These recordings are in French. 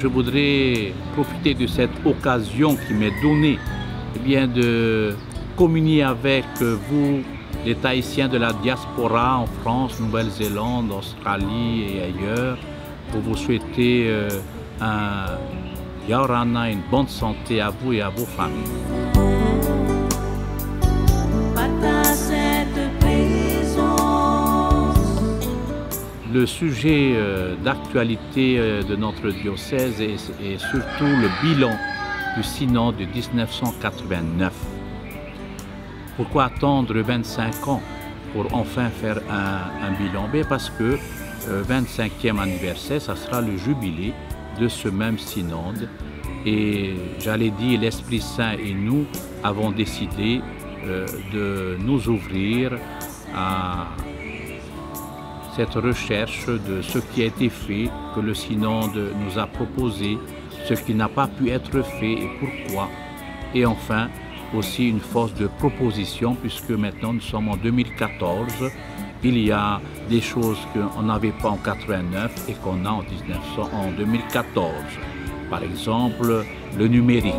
je voudrais profiter de cette occasion qui m'est donnée de communier avec vous, les Tahitiens de la diaspora en France, Nouvelle-Zélande, Australie et ailleurs, pour vous souhaiter un Yaorana, une bonne santé à vous et à vos familles. Le sujet d'actualité de notre diocèse est surtout le bilan du synode de 1989. Pourquoi attendre 25 ans pour enfin faire un bilan? Parce que 25e anniversaire, ça sera le jubilé de ce même synode. Et j'allais dire, l'Esprit Saint et nous avons décidé de nous ouvrir à cette recherche de ce qui a été fait, que le synode nous a proposé, ce qui n'a pas pu être fait et pourquoi. Et enfin, aussi une force de proposition, puisque maintenant nous sommes en 2014. Il y a des choses qu'on n'avait pas en 89 et qu'on a en 2014. Par exemple, le numérique.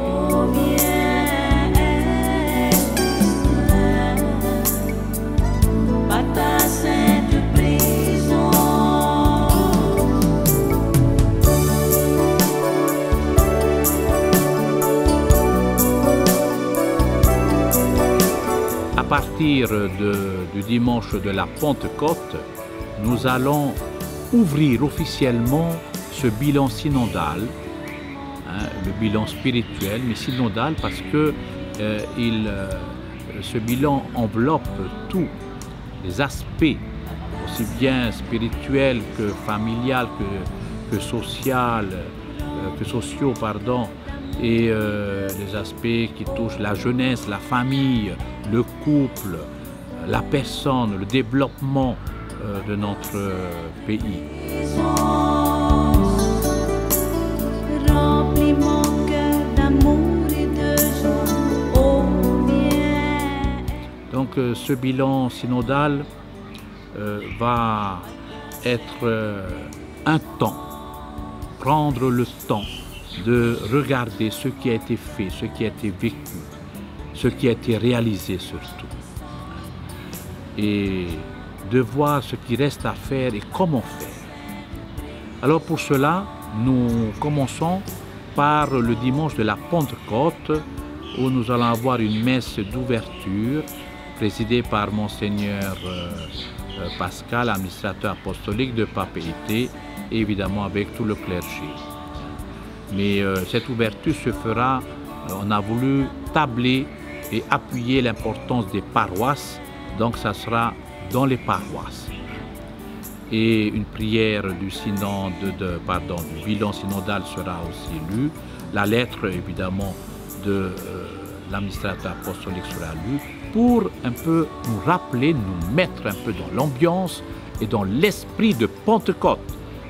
À partir du dimanche de la Pentecôte, nous allons ouvrir officiellement ce bilan synodal, le bilan spirituel, mais synodal parce que ce bilan enveloppe tous les aspects, aussi bien spirituels que familial, que social, que sociaux, pardon, et les aspects qui touchent la jeunesse, la famille, le couple, la personne, le développement de notre pays. Donc ce bilan synodal va être un temps, prendre le temps de regarder ce qui a été fait, ce qui a été vécu, ce qui a été réalisé surtout, et de voir ce qui reste à faire et comment faire. Alors pour cela, nous commençons par le dimanche de la Pentecôte, où nous allons avoir une messe d'ouverture présidée par Monseigneur Pascal, administrateur apostolique de Papeete, et évidemment avec tout le clergé. Mais cette ouverture se fera, on a voulu tabler et appuyer l'importance des paroisses, donc ça sera dans les paroisses. Et une prière du synode, du bilan synodal sera aussi lue. La lettre évidemment de l'administrateur apostolique sera lue pour un peu nous rappeler, nous mettre un peu dans l'ambiance et dans l'esprit de Pentecôte.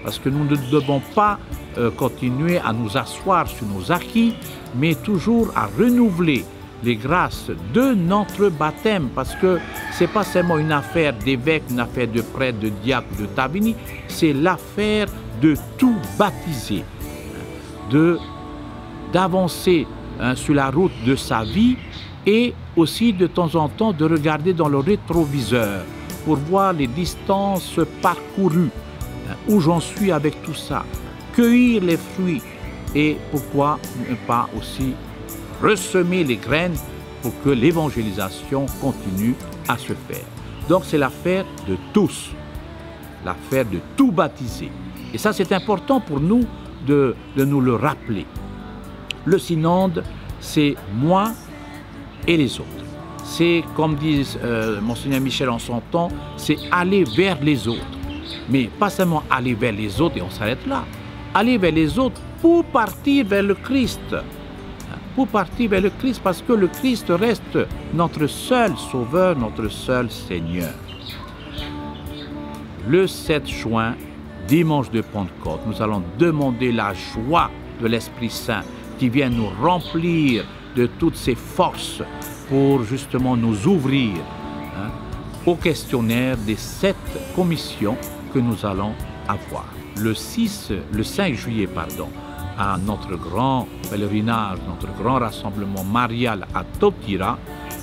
Parce que nous ne devons pas continuer à nous asseoir sur nos acquis, mais toujours à renouveler les grâces de notre baptême, parce que ce n'est pas seulement une affaire d'évêque, une affaire de prêtre, de diacre, de tabini, c'est l'affaire de tout baptiser, d'avancer sur la route de sa vie et aussi de temps en temps de regarder dans le rétroviseur pour voir les distances parcourues, où j'en suis avec tout ça, cueillir les fruits et pourquoi ne pas aussi ressemer les graines pour que l'évangélisation continue à se faire. Donc c'est l'affaire de tous, l'affaire de tout baptiser. Et ça c'est important pour nous de nous le rappeler. Le synode, c'est moi et les autres. C'est, comme dit Monseigneur Michel en son temps, c'est aller vers les autres. Mais pas seulement aller vers les autres et on s'arrête là. Aller vers les autres pour partir vers le Christ. Pour partir vers le Christ, parce que le Christ reste notre seul Sauveur, notre seul Seigneur. Le 7 juin, dimanche de Pentecôte, nous allons demander la joie de l'Esprit Saint qui vient nous remplir de toutes ses forces pour justement nous ouvrir au questionnaire des 7 commissions que nous allons avoir. Le 5 juillet, à notre grand pèlerinage, notre grand rassemblement marial à Totira,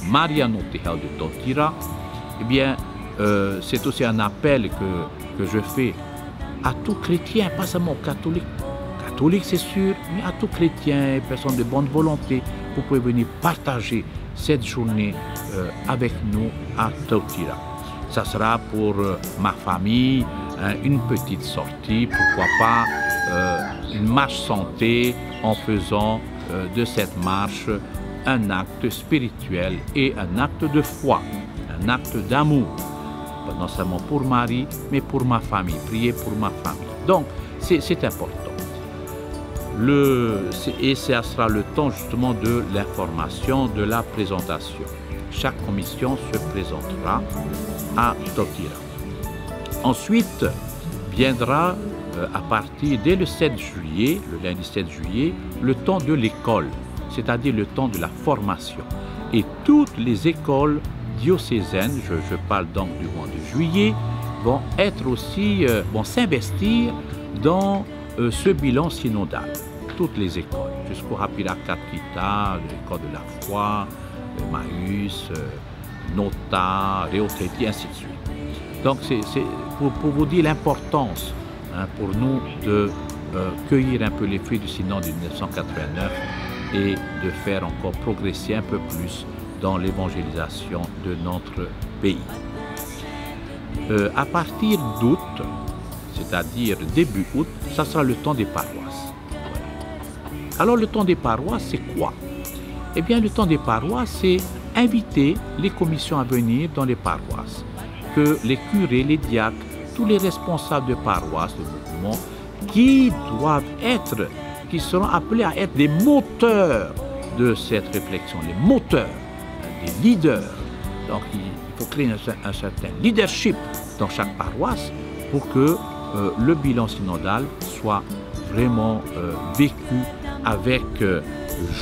Mariano Tehel de Totira, eh bien, c'est aussi un appel que je fais à tout chrétien, pas seulement aux catholiques. Catholiques, c'est sûr, mais à tout chrétien, personnes de bonne volonté, vous pouvez venir partager cette journée avec nous à Totira. Ça sera pour ma famille, une petite sortie, pourquoi pas une marche santé en faisant de cette marche un acte spirituel et un acte de foi, un acte d'amour, pas non seulement pour Marie, mais pour ma famille, prier pour ma famille. Donc, c'est important. Et ça sera le temps justement de l'information, de la présentation. Chaque commission se présentera à Totira. Ensuite, viendra à partir dès le 7 juillet, le lundi 7 juillet, le temps de l'école, c'est-à-dire le temps de la formation. Et toutes les écoles diocésaines, je parle donc du mois de juillet, vont être aussi, vont s'investir dans ce bilan synodal. Toutes les écoles, jusqu'au Rapira Capita, l'école de la foi, Emmaüs, Nota, Reotreti, ainsi de suite. Donc c'est pour vous dire l'importance pour nous de cueillir un peu les fruits du synode de 1989 et de faire encore progresser un peu plus dans l'évangélisation de notre pays. À partir d'août, c'est-à-dire début août, ça sera le temps des paroisses. Alors le temps des paroisses, c'est quoi? Eh bien, le temps des paroisses, c'est inviter les commissions à venir dans les paroisses, que les curés, les diacres, tous les responsables de paroisses, de mouvements, qui seront appelés à être des moteurs de cette réflexion, les moteurs, des leaders. Donc, il faut créer un certain leadership dans chaque paroisse pour que le bilan synodal soit vraiment vécu avec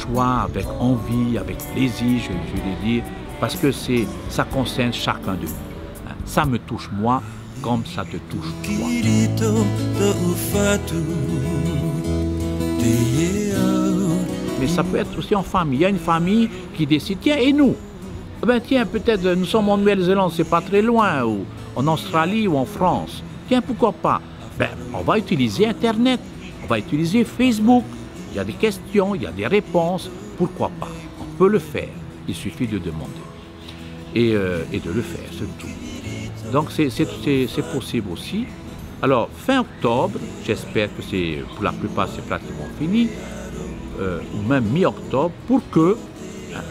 joie, avec envie, avec plaisir, je vais dire, parce que ça concerne chacun de nous. Ça me touche moi comme ça te touche toi. Mais ça peut être aussi en famille. Il y a une famille qui décide, tiens, et nous? Eh bien, tiens, peut-être nous sommes en Nouvelle-Zélande, c'est pas très loin, ou en Australie ou en France. Tiens, pourquoi pas? Ben, on va utiliser Internet, on va utiliser Facebook. Il y a des questions, il y a des réponses. Pourquoi pas? On peut le faire. Il suffit de demander. Et de le faire, c'est tout. Donc, c'est possible aussi. Alors, fin octobre, j'espère que pour la plupart, c'est pratiquement fini, ou même mi-octobre, pour que,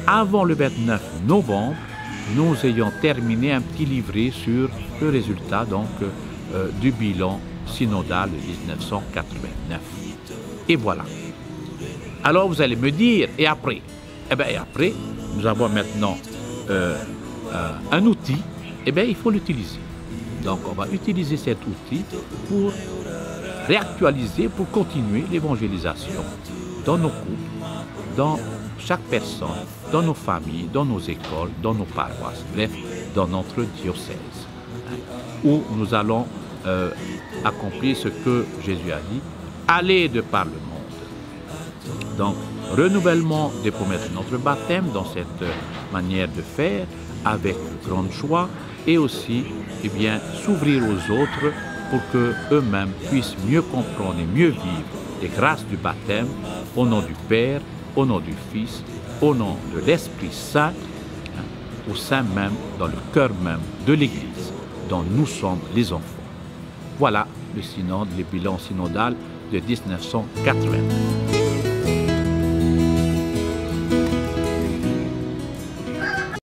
avant le 29 novembre, nous ayons terminé un petit livret sur le résultat donc, du bilan synodal de 1989. Et voilà. Alors vous allez me dire, et après? Eh bien, et après, nous avons maintenant un outil, eh bien, il faut l'utiliser. Donc, on va utiliser cet outil pour réactualiser, pour continuer l'évangélisation dans nos couples, dans chaque personne, dans nos familles, dans nos écoles, dans nos paroisses, bref, dans notre diocèse, où nous allons accomplir ce que Jésus a dit, aller de par le monde. Donc, renouvellement des promesses de notre baptême dans cette manière de faire, avec grande joie, et aussi, eh bien, s'ouvrir aux autres pour qu'eux-mêmes puissent mieux comprendre et mieux vivre les grâces du baptême au nom du Père, au nom du Fils, au nom de l'Esprit Saint, au sein même, dans le cœur même de l'Église, dont nous sommes les enfants. Voilà le synode, le bilan synodal de 1980.